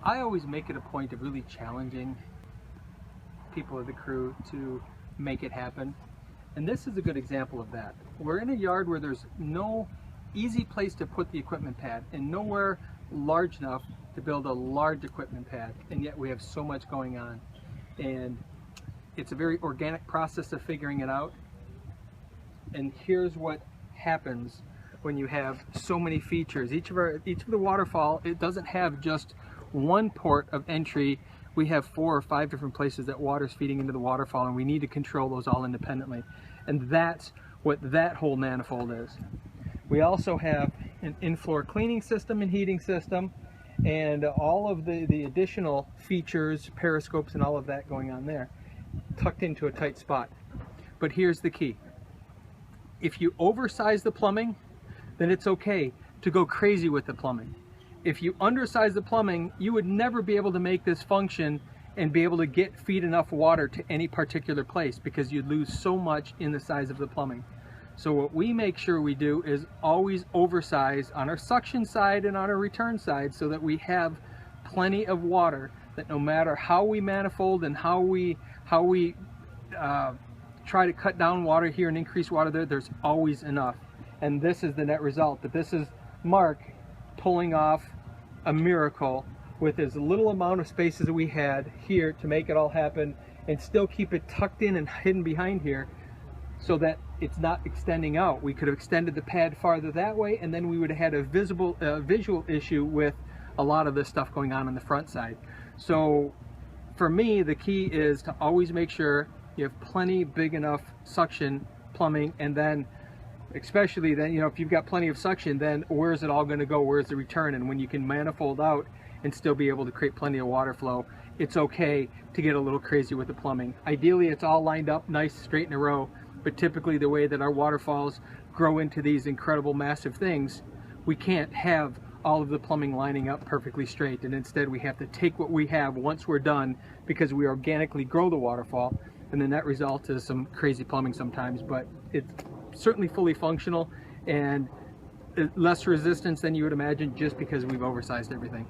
I always make it a point of really challenging people of the crew to make it happen. And this is a good example of that. We're in a yard where there's no easy place to put the equipment pad and nowhere large enough to build a large equipment pad, and yet we have so much going on. And it's a very organic process of figuring it out. And here's what happens when you have so many features. Each of the waterfall, it doesn't have just one port of entry. We have 4 or 5 different places that water's feeding into the waterfall, and we need to control those all independently. And that's what that whole manifold is. We also have an in-floor cleaning system and heating system, and all of the additional features, periscopes and all of that going on there, tucked into a tight spot. But here's the key. If you oversize the plumbing, then it's okay to go crazy with the plumbing. If you undersize the plumbing, you would never be able to make this function and be able to feed enough water to any particular place, because you'd lose so much in the size of the plumbing. So what we make sure we do is always oversize on our suction side and on our return side, so that we have plenty of water, that no matter how we manifold and how we try to cut down water here and increase water there, there's always enough. And this is the net result. That this is Mark pulling off a miracle with as little amount of space as we had here to make it all happen, and still keep it tucked in and hidden behind here so that it's not extending out. We could have extended the pad farther that way, and then we would have had a visual issue with a lot of this stuff going on the front side. So for me, the key is to always make sure you have plenty big enough suction plumbing, and then especially then, you know, if you've got plenty of suction, then where's it all going to go? Where's the return? And when you can manifold out and still be able to create plenty of water flow, it's okay to get a little crazy with the plumbing. Ideally, it's all lined up nice, straight in a row, but typically the way that our waterfalls grow into these incredible massive things, we can't have all of the plumbing lining up perfectly straight, and instead we have to take what we have once we're done, because we organically grow the waterfall, and the net result is some crazy plumbing sometimes, but it's certainly fully functional and less resistance than you would imagine, just because we've oversized everything.